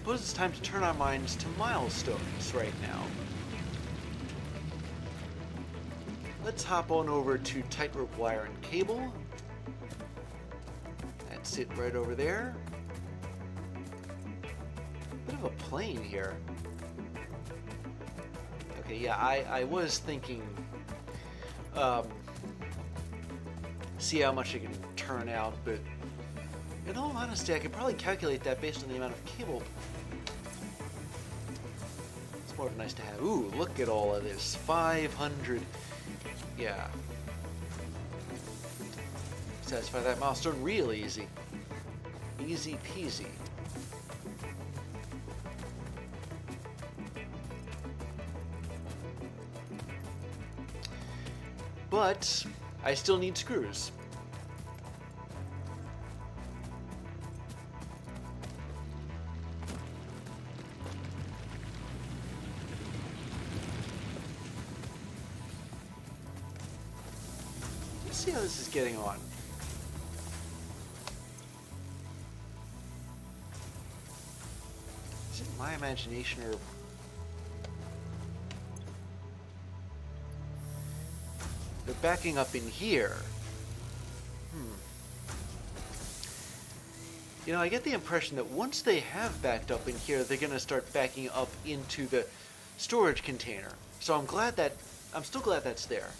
suppose it's time to turn our minds to milestones right now. Let's hop on over to tightrope wire and cable. That's it right over there. Bit of a plane here. Okay, yeah, I was thinking, see how much it can turn out, but in all honesty, I could probably calculate that based on the amount of cable. It's more of a nice to have. Ooh, look at all of this. 500. Yeah. Satisfy that milestone real easy. Easy peasy. But I still need screws. Let's see how this is getting on. Is it my imagination or... They're backing up in here. You know, I get the impression that once they have backed up in here, they're going to start backing up into the storage container. So I'm still glad that's there.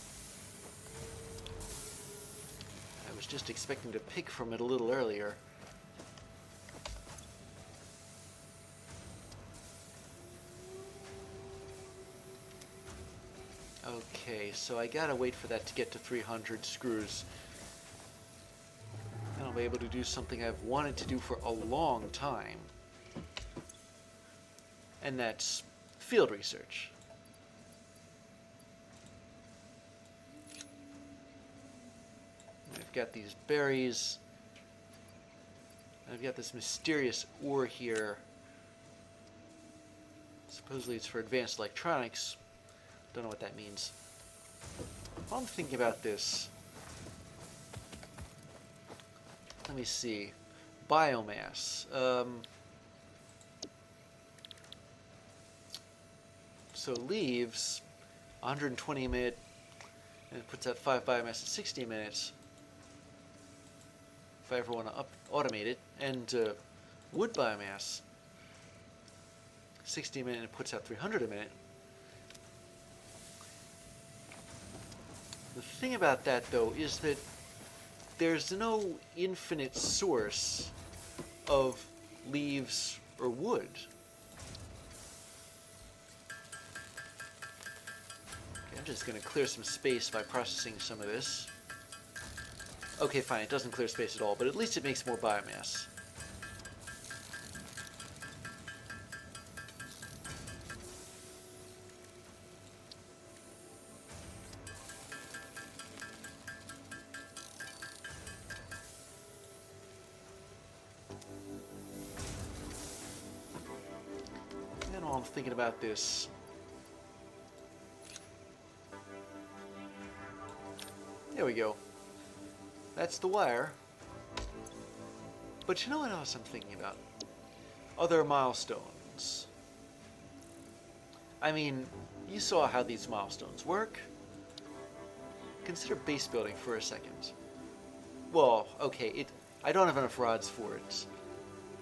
I was just expecting to pick from it a little earlier. Okay, so I gotta wait for that to get to 300 screws. And I'll be able to do something I've wanted to do for a long time. And that's field research. I've got these berries. I've got this mysterious ore here. Supposedly it's for advanced electronics. Don't know what that means. While I'm thinking about this, let me see. Biomass. So leaves, 120 a minute, and it puts out 5 biomass at 60 minutes. If I ever want to automate it. And wood biomass, 60 a minute, and it puts out 300 a minute. The thing about that, though, is that there's no infinite source of leaves or wood. Okay, I'm just going to clear some space by processing some of this. Okay, fine, it doesn't clear space at all, but at least it makes more biomass. I'm thinking about this. There we go. That's the wire. But you know what else I'm thinking about? Other milestones. I mean, you saw how these milestones work. Consider base building for a second. Well, okay, I don't have enough rods for it.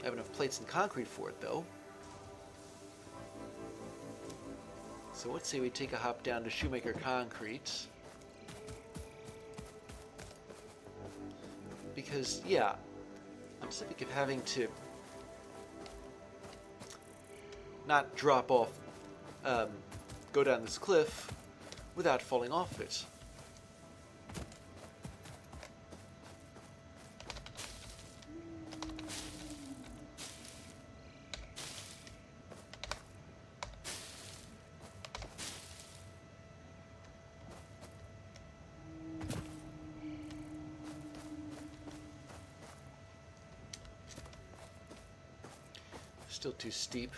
I have enough plates and concrete for it, though. So let's say we take a hop down to Shoemaker Concrete. Because, yeah, I'm sick of having to not drop off, go down this cliff without falling off it. Still too steep.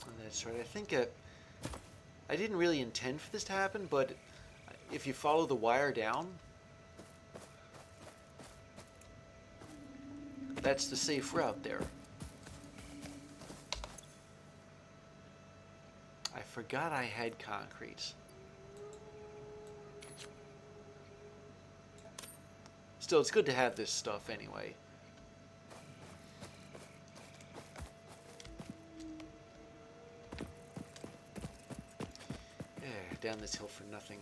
Oh, that's right. I think I didn't really intend for this to happen, but if you follow the wire down, that's the safe route there. forgot I had concrete. Still, it's good to have this stuff anyway. Down this hill for nothing.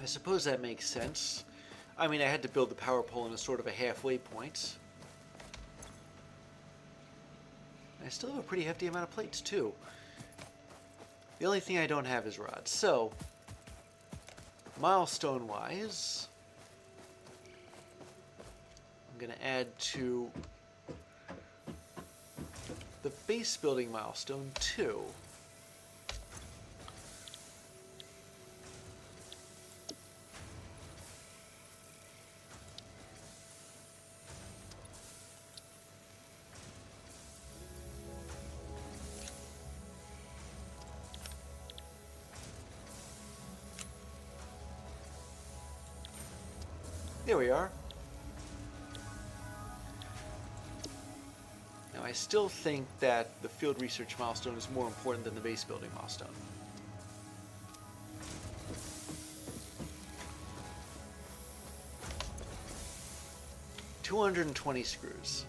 I suppose that makes sense. I mean, I had to build the power pole in a sort of a halfway point. I still have a pretty hefty amount of plates, too. The only thing I don't have is rods. So, milestone-wise, I'm going to add to the base building milestone 2. There we are. Now, I still think that the field research milestone is more important than the base building milestone. $220 screws.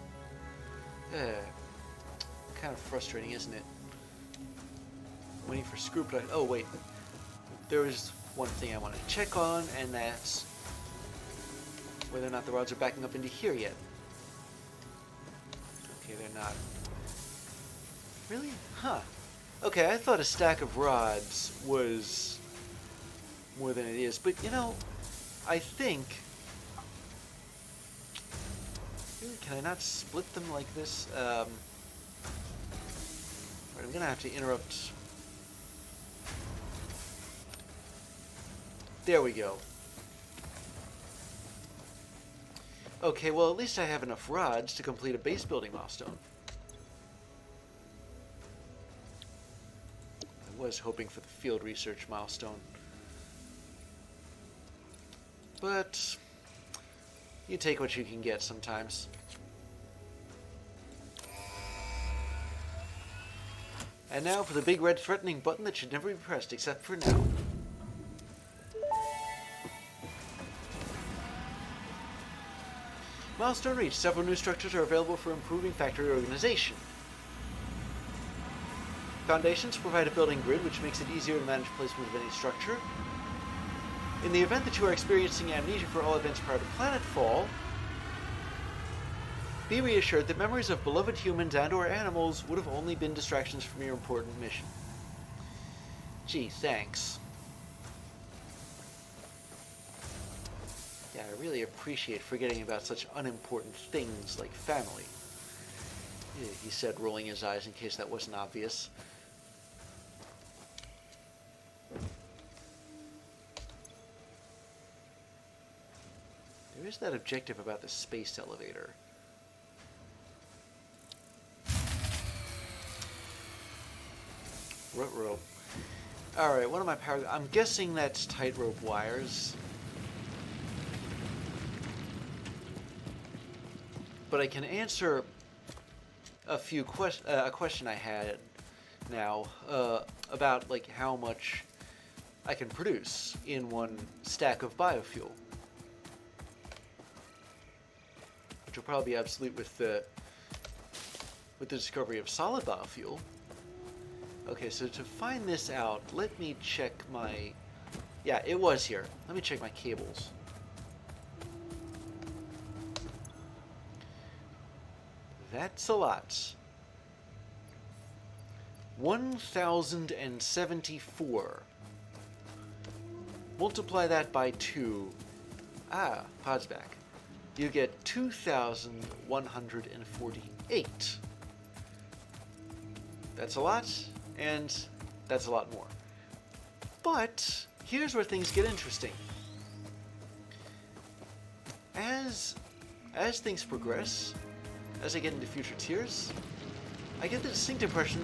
Kind of frustrating, isn't it? Waiting for screw production. Oh, wait. There was one thing I wanted to check on, and that's whether or not the rods are backing up into here yet. Okay, they're not. Really? Huh. Okay, I thought a stack of rods was more than it is, but you know, I think... Really, can I not split them like this? Right, I'm gonna have to interrupt. There we go. Okay, well, at least I have enough rods to complete a base building milestone. I was hoping for the field research milestone. But you take what you can get sometimes. And now for the big red threatening button that should never be pressed except for now. Milestone reached. Several new structures are available for improving factory organization. Foundations provide a building grid, which makes it easier to manage placement of any structure. In the event that you are experiencing amnesia for all events prior to planetfall, be reassured that memories of beloved humans and/or animals would have only been distractions from your important mission. Gee, thanks. Yeah, I really appreciate forgetting about such unimportant things like family. He said, rolling his eyes in case that wasn't obvious. There is that objective about the space elevator. Ruh-roh. Alright, what am I power... I'm guessing that's tightrope wires. But I can answer a question I had now about like how much I can produce in one stack of biofuel, which will probably be obsolete with the discovery of solid biofuel. Okay, so to find this out, let me check my... Yeah, it was here. Let me check my cables. That's a lot. 1,074. Multiply that by 2. Ah, pods back. You get 2,148. That's a lot, and that's a lot more. But here's where things get interesting. As things progress, as I get into future tiers, I get the distinct impression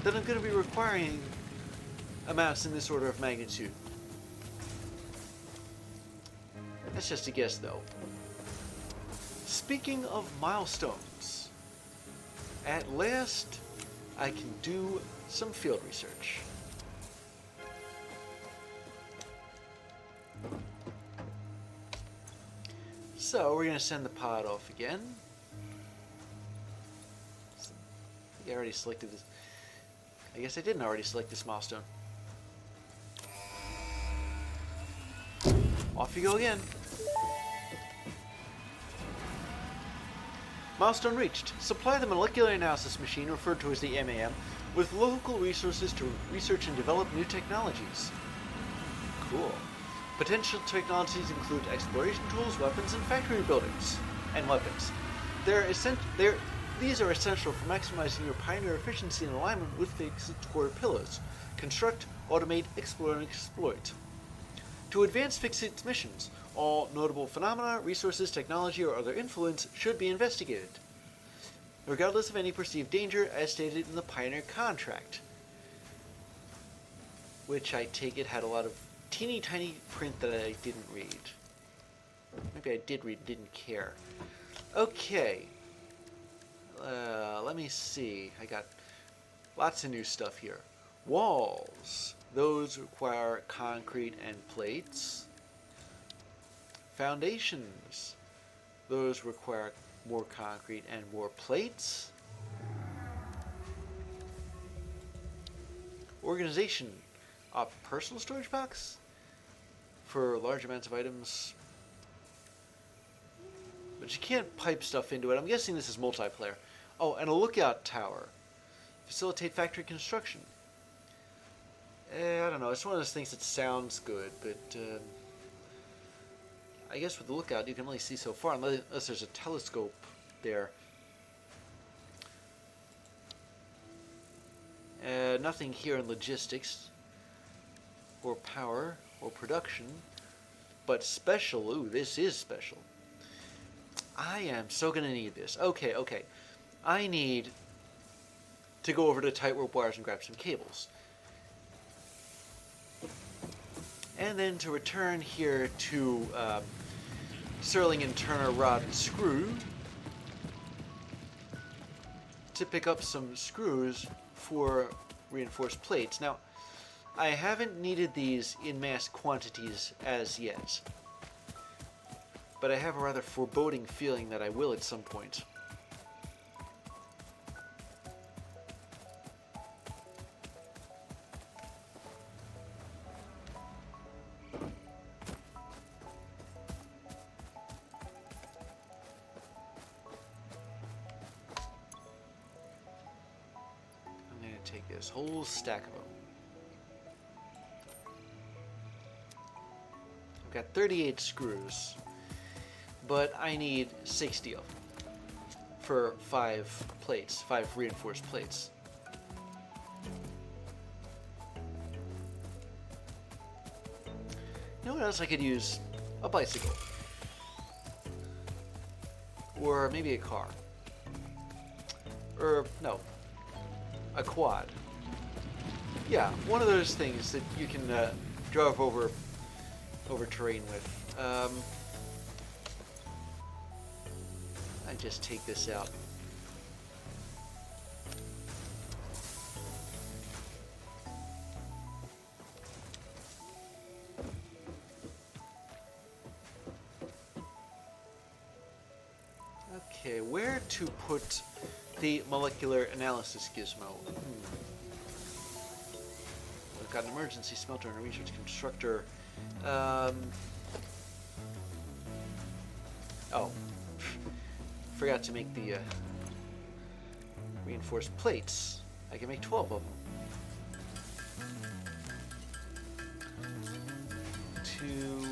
that I'm going to be requiring amounts in this order of magnitude. That's just a guess, though. Speaking of milestones, At last, I can do some field research. So we're going to send the pod off again. I already selected this. I guess I didn't already select this milestone. Off you go again. Milestone reached. Supply the molecular analysis machine, referred to as the MAM, with local resources to research and develop new technologies. Cool. Potential technologies include exploration tools, weapons, and factory buildings. And weapons. These are essential for maximizing your Pioneer efficiency in alignment with FICSIT's core pillars. Construct, automate, explore, and exploit. To advance FICSIT's missions, all notable phenomena, resources, technology, or other influence should be investigated, regardless of any perceived danger, as stated in the Pioneer contract. Which I take it had a lot of teeny tiny print that I didn't read. Maybe I did read and didn't care. Okay. Let me see. I got lots of new stuff here. Walls. Those require concrete and plates. Foundations. Those require more concrete and more plates. Organization. A personal storage box for large amounts of items. But you can't pipe stuff into it. I'm guessing this is multiplayer. Oh, and a lookout tower. Facilitate factory construction. I don't know. It's one of those things that sounds good, but I guess with the lookout you can only see so far unless there's a telescope there. Nothing here in logistics, or power, or production, but special. Ooh, this is special. I am so gonna need this. Okay. I need to go over to tightrope wires and grab some cables. And then to return here to Serling and Turner rod and screw to pick up some screws for reinforced plates. Now, I haven't needed these in mass quantities as yet, but I have a rather foreboding feeling that I will at some point. Take this whole stack of them. I've got 38 screws, but I need 60 of them for 5 plates, 5 reinforced plates. You know what else I could use? A bicycle. Or maybe a car. Or, no. A quad. Yeah, one of those things that you can drive over terrain with. I just take this out. Okay, where to put the molecular analysis gizmo? We've got an emergency smelter and a research constructor. Oh, forgot to make the reinforced plates. I can make 12 of them. 2,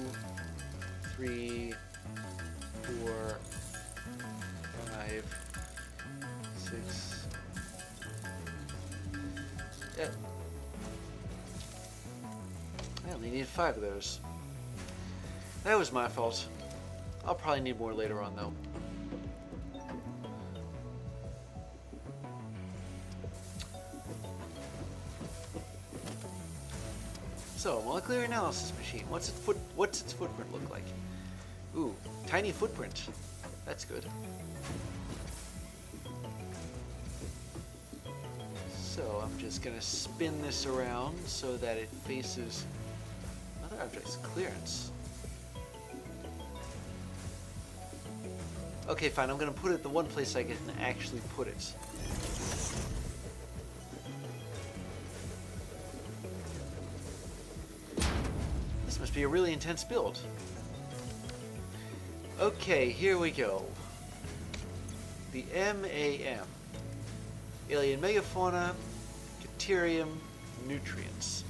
3, 4, 5, 6. Yeah. I only need 5 of those. That was my fault. I'll probably need more later on, though. So, molecular analysis machine. What's its footprint look like? Ooh, tiny footprint. That's good. So I'm just going to spin this around so that it faces other objects. Clearance. Okay, fine. I'm going to put it the one place I can actually put it. This must be a really intense build. Okay, here we go. The MAM. Alien megafauna, Caterium, nutrients.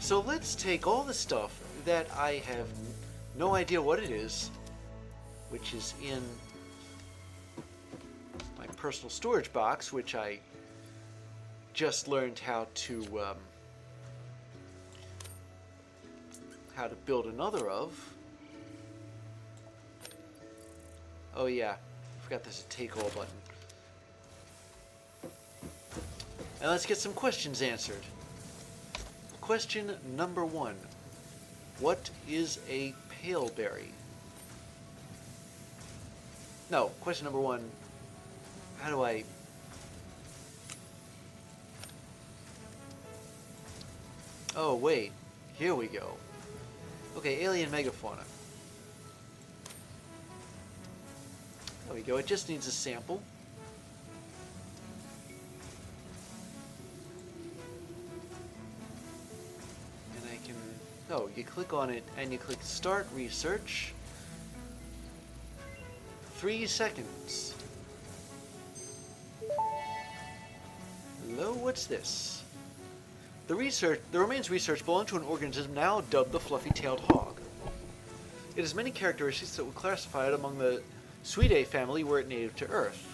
So let's take all the stuff that I have no idea what it is, which is in my personal storage box, which I just learned how to build another of. Oh yeah, I forgot there's a take all button. And let's get some questions answered. Question number 1. What is a paleberry? No, question number 1. How do I... Oh, wait. Here we go. Okay, alien megafauna. There we go. It just needs a sample. Oh, you click on it and you click Start Research. 3 seconds. Hello, what's this? The remains research belong to an organism now dubbed the fluffy-tailed hog. It has many characteristics that would classify it among the Suidae family were it native to Earth.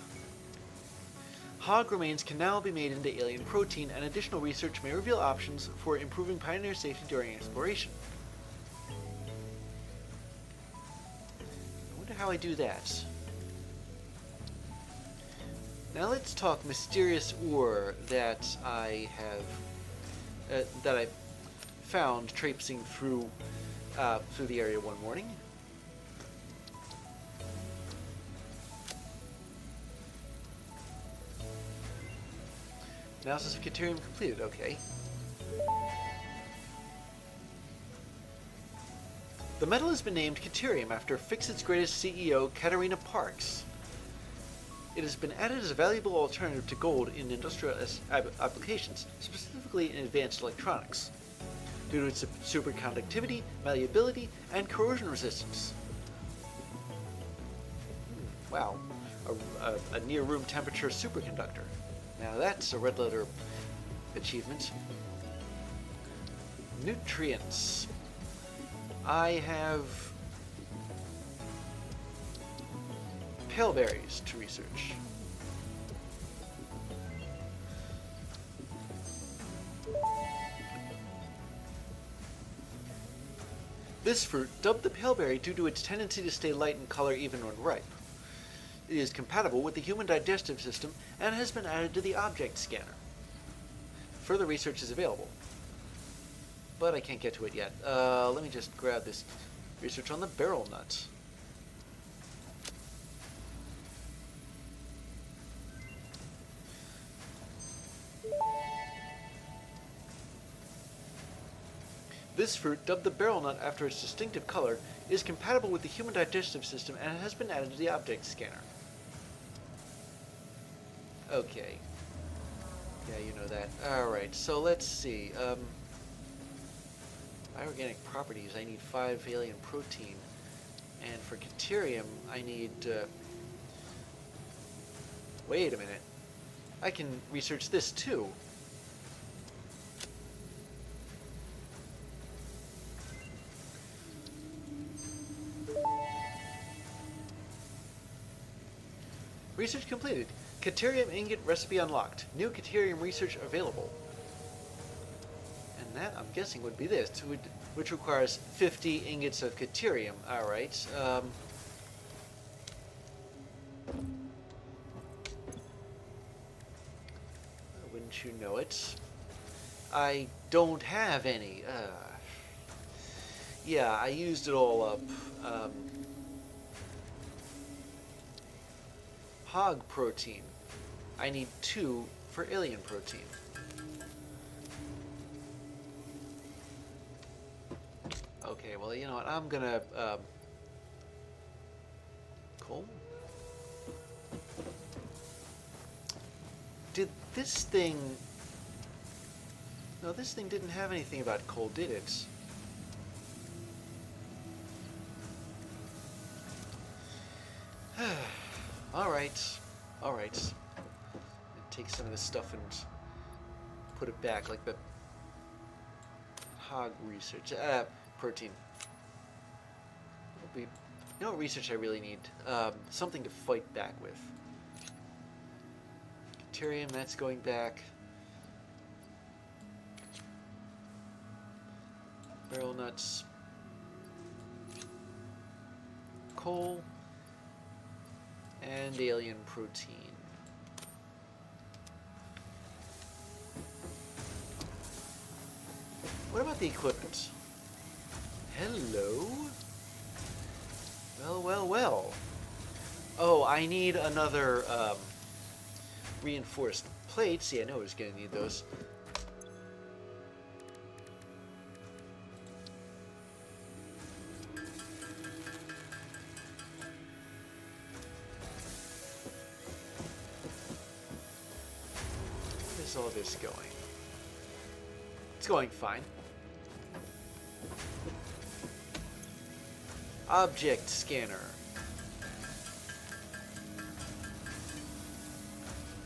Hog remains can now be made into alien protein, and additional research may reveal options for improving Pioneer safety during exploration. I wonder how I do that. Now let's talk mysterious ore that I found traipsing through the area one morning. Analysis of Caterium completed, okay. The metal has been named Caterium after FICSIT's greatest CEO, Katerina Parks. It has been added as a valuable alternative to gold in industrial applications, specifically in advanced electronics, due to its superconductivity, malleability, and corrosion resistance. Wow, a near room temperature superconductor. Now that's a red letter achievement. Nutrients. I have paleberries to research. This fruit, dubbed the paleberry due to its tendency to stay light in color even when ripe. It is compatible with the human digestive system and has been added to the object scanner. Further research is available, but I can't get to it yet. Let me just grab this research on the barrel nut. This fruit, dubbed the barrel nut after its distinctive color, is compatible with the human digestive system and has been added to the object scanner. Okay. Yeah, you know that. Alright, so let's see. Inorganic properties, I need 5 alien protein. And for Caterium, I need... Wait a minute. I can research this too. Research completed. Caterium ingot recipe unlocked. New Caterium research available. And that, I'm guessing, would be this, which requires 50 ingots of Caterium. Alright. Wouldn't you know it? I don't have any. Yeah, I used it all up. Hog protein. I need 2 for alien protein. Okay, well, you know what? I'm gonna, coal? Did this thing... No, this thing didn't have anything about coal, did it? Alright. Alright. Take some of this stuff and put it back, like the hog research. Protein. You know what research I really need? Something to fight back with. Deuterium, that's going back. Barrel nuts. Coal. And alien protein. What about the equipment? Hello? Well, well, well. Oh, I need another reinforced plates. Yeah, I know I was going to need those. Where is all this going? It's going fine. Object scanner.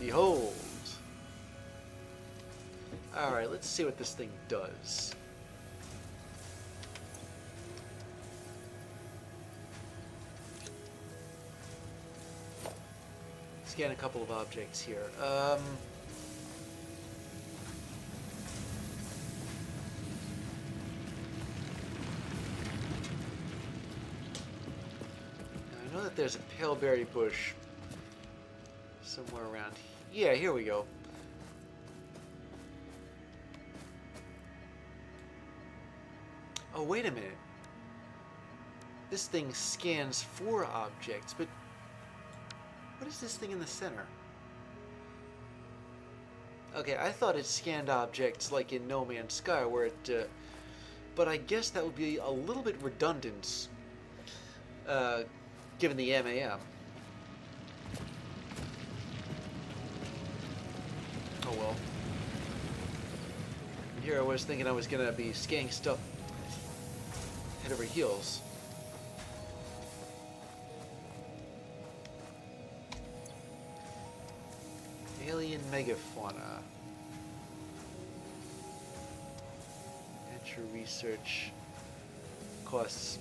Behold. Alright, let's see what this thing does. Scan a couple of objects here. I know that there's a paleberry bush somewhere around here. Yeah, here we go. Oh, wait a minute. This thing scans for objects, but what is this thing in the center? Okay, I thought it scanned objects like in No Man's Sky, where it, but I guess that would be a little bit redundant, given the MAM. Oh well. Here I was thinking I was gonna be scanning stuff head over heels. Alien megafauna. Nature research costs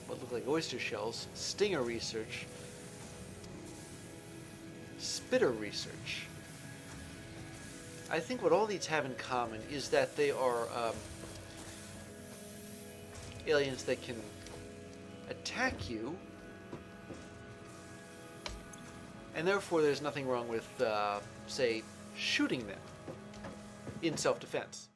what look like oyster shells. Stinger research. Spitter research. I think what all these have in common is that they are aliens that can attack you, and therefore there's nothing wrong with, say, shooting them in self-defense.